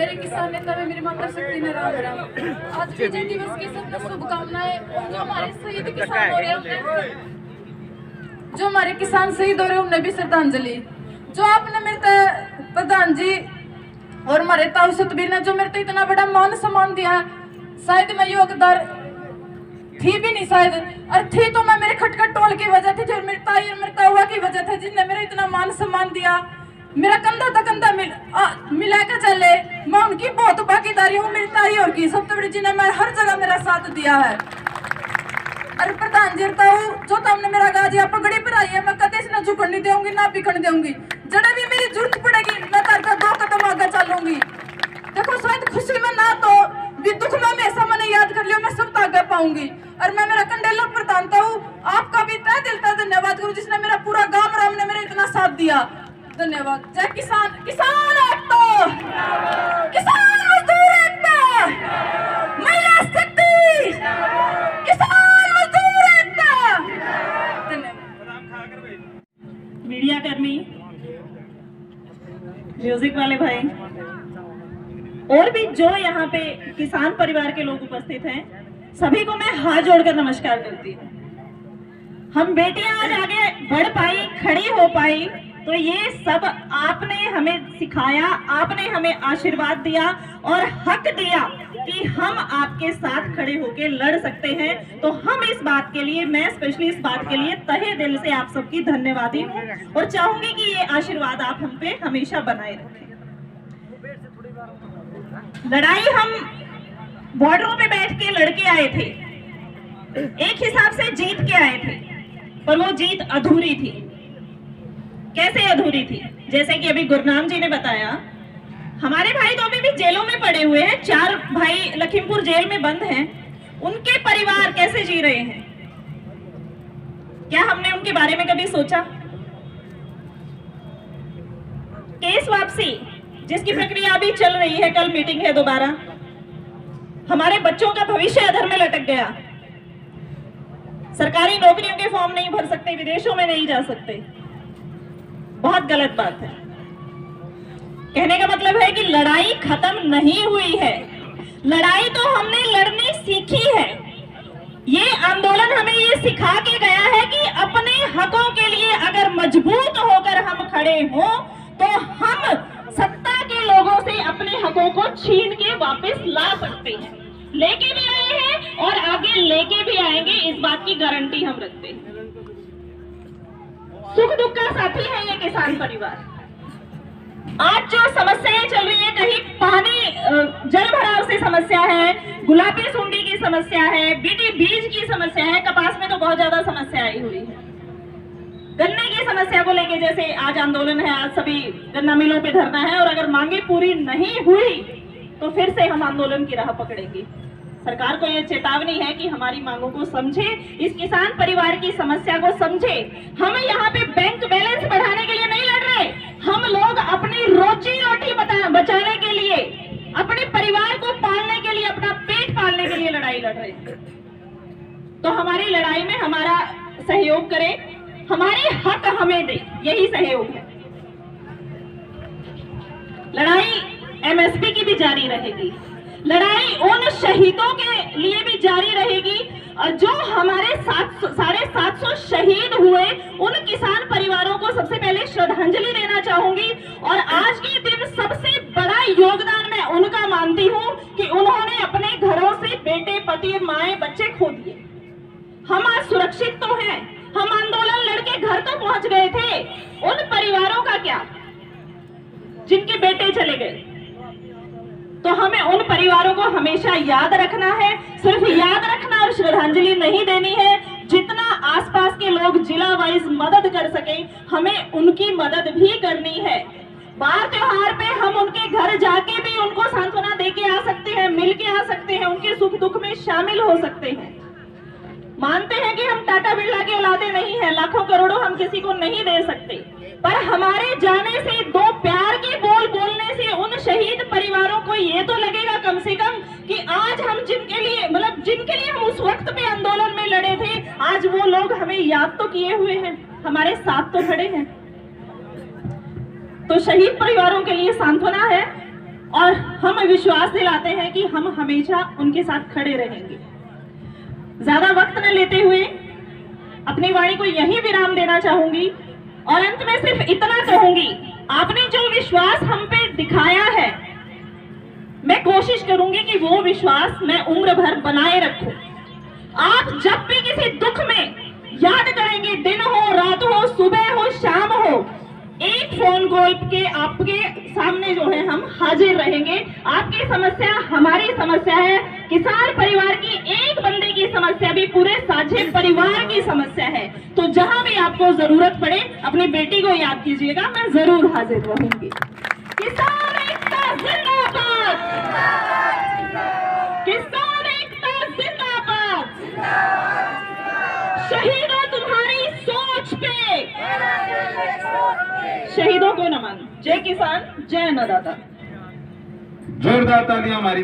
मेरे किसान नेता में मेरी माता शक्ति ने राम राम। आज विजय दिवस की सबको शुभकामनाएं। और जो हमारे शहीद किसान हो रहे हैं, जो हमारे किसान शहीद हो रहे हैं, उन्हें भी श्रद्धांजलि। जो आपने मेरे प्रधान जी और हमारे ताऊ सतबीर ने जो मेरे को इतना बड़ा मान सम्मान दिया, शायद मैं योगदार थी भी नहीं, शायद और थी तो मैं मेरे खटखट टोल की वजह थी, जो मेरी ताई और मेरे ताऊआ की वजह थी, जिसने मेरा इतना मान सम्मान दिया। मेरा कंधा तक कंधा मिला के चले, मैं उनकी बहुत भागीदारी हूँ, मेरी ताई और की सबसे बड़ी, जिन्हें मैं हर जगह मेरा साथ दिया है। अरे प्रधान जी ताऊ जो तुमने मेरा गाजिया पगड़ी पर आई है, मैं कदे से न झुकन नहीं दूंगी ना बिकन दूंगी। जड़ा भी मेरी जरूरत पड़ेगी मैं तार 2 कदम आगे चलूंगी। देखो शायद खुशी में ना तो भी दुख में हमेशा मैंने याद कर लिया, मैं सब आगे पाऊंगी। और मैं मेरा कंडेला प्रधानता हूँ, आपका भी तहे दिल से धन्यवाद करूँ, जिसने मेरा पूरा गांव राम ने मेरा इतना साथ दिया। धन्यवाद। जय किसान, किसान एकता, किसान मजदूर एकता, महिला शक्ति, किसान मजदूर एकता। धन्यवाद। मीडिया कर्मी, म्यूजिक वाले भाई और भी जो यहाँ पे किसान परिवार के लोग उपस्थित हैं, सभी को मैं हाथ जोड़कर नमस्कार करती हूँ। हम बेटियां आज आगे बढ़ पाई, खड़ी हो पाई, तो ये सब आपने हमें सिखाया, आपने हमें आशीर्वाद दिया और हक दिया कि हम आपके साथ खड़े होकर लड़ सकते हैं। तो हम इस बात के लिए, मैं स्पेशली इस बात के लिए तहे दिल से आप सबकी धन्यवादी हूँ और चाहूंगी कि ये आशीर्वाद आप हम पे हमेशा बनाए रखें। लड़ाई हम बॉर्डरों पे बैठ के लड़के आए थे, एक हिसाब से जीत के आए थे, पर वो जीत अधूरी थी। कैसे अधूरी थी? जैसे कि अभी गुरनाम जी ने बताया, हमारे भाई तो अभी भी जेलों में पड़े हुए हैं, 4 भाई लखीमपुर जेल में बंद हैं। उनके परिवार कैसे जी रहे हैं? क्या हमने उनके बारे में कभी सोचा? केस वापसी जिसकी प्रक्रिया अभी चल रही है, कल मीटिंग है दोबारा। हमारे बच्चों का भविष्य अधर में लटक गया, सरकारी नौकरियों के फॉर्म नहीं भर सकते, विदेशों में नहीं जा सकते। बहुत गलत बात है। कहने का मतलब है कि लड़ाई खत्म नहीं हुई है, लड़ाई तो हमने लड़नी सीखी है। ये आंदोलन हमें ये सिखा के गया है कि अपने हकों के लिए अगर मजबूत होकर हम खड़े हों तो हम सत्ता के लोगों से अपने हकों को छीन के वापस ला सकते हैं। लेके भी आए हैं और आगे लेके भी आएंगे, इस बात की गारंटी हम रखते हैं। सुख दुख का साथी है ये किसान परिवार। आज जो समस्याएं चल रही है, कहीं पानी जल भराव से समस्या है, गुलाबी सुंडी की समस्या है, बीटी बीज की समस्या है, कपास में तो बहुत ज्यादा समस्या आई हुई है। गन्ने की समस्या को लेके जैसे आज आंदोलन है, आज सभी गन्ना मिलों पे धरना है और अगर मांगे पूरी नहीं हुई तो फिर से हम आंदोलन की राह पकड़ेंगे। सरकार को यह चेतावनी है कि हमारी मांगों को समझे, इस किसान परिवार की समस्या को समझे। हम यहाँ पे बैंक बैलेंस बढ़ाने के लिए नहीं लड़ रहे, हम लोग अपनी रोजी रोटी बचाने के लिए, अपने परिवार को पालने के लिए, अपना पेट पालने के लिए लड़ाई लड़ रहे हैं। तो हमारी लड़ाई में हमारा सहयोग करें, हमारे हक हमें दे, यही सहयोग है। लड़ाई एमएसपी की भी जारी रहेगी, लड़ाई उन शहीदों के लिए भी जारी रहेगी जो हमारे 750 शहीद हुए। उन किसान परिवारों को सबसे पहले श्रद्धांजलि देना चाहूंगी और आज के दिन सबसे बड़ा योगदान मैं उनका मानती हूं कि उन्होंने अपने घरों से बेटे, पति, माए, बच्चे खो दिए। हम आज सुरक्षित तो हैं, हम आंदोलन लड़के घर तो पहुंच गए थे। उन परिवारों का क्या जिनके बेटे चले गए? तो हमें उन परिवारों को हमेशा याद रखना है, सिर्फ याद रखना और श्रद्धांजलि नहीं देनी है। जितना आसपास के लोग जिला वाइज मदद कर सके, हमें उनकी मदद भी करनी है। बार त्योहार पे हम उनके घर जाके भी उनको सांत्वना दे के आ सकते हैं, मिल के आ सकते हैं, उनके सुख दुख में शामिल हो सकते हैं। मानते हैं कि हम टाटा बिरला के औलादे नहीं हैं, लाखों करोड़ों हम किसी को नहीं दे सकते, पर हमारे जाने से, 2 प्यार के बोल बोलने से उन शहीद परिवारों को ये तो लगेगा कम से कम कि आज हम जिनके लिए हम उस वक्त पे आंदोलन में लड़े थे, आज वो लोग हमें याद तो किए हुए हैं, हमारे साथ तो खड़े हैं। तो शहीद परिवारों के लिए सांत्वना है और हम विश्वास दिलाते हैं कि हम हमेशा उनके साथ खड़े रहेंगे। ज्यादा वक्त न लेते हुए अपनी वाणी को यहीं विराम देना चाहूंगी और अंत में सिर्फ इतना कहूंगी, आपने जो विश्वास हम पे दिखाया है, मैं कोशिश करूंगी कि वो विश्वास मैं उम्र भर बनाए रखूं। आप जब भी किसी दुख में याद करेंगे, दिन हो, रात हो, सुबह हो, शाम हो, एक फोन कॉल के आपके सामने जो है हम हाजिर रहेंगे। आपकी समस्या हमारी समस्या है, किसान परिवार की एक बंदे की समस्या भी पूरे साझे परिवार की समस्या है। तो जहां भी आपको जरूरत पड़े अपनी बेटी को याद कीजिएगा, मैं जरूर हाजिर रहूंगी। किसान एकता जिंदाबाद, किसान एकता जिंदाबाद। शहीदों तुम्हारी सोच पे, शहीदों को नमन। जय किसान, जय अन्नदाता। जोरदार तालियां हमारी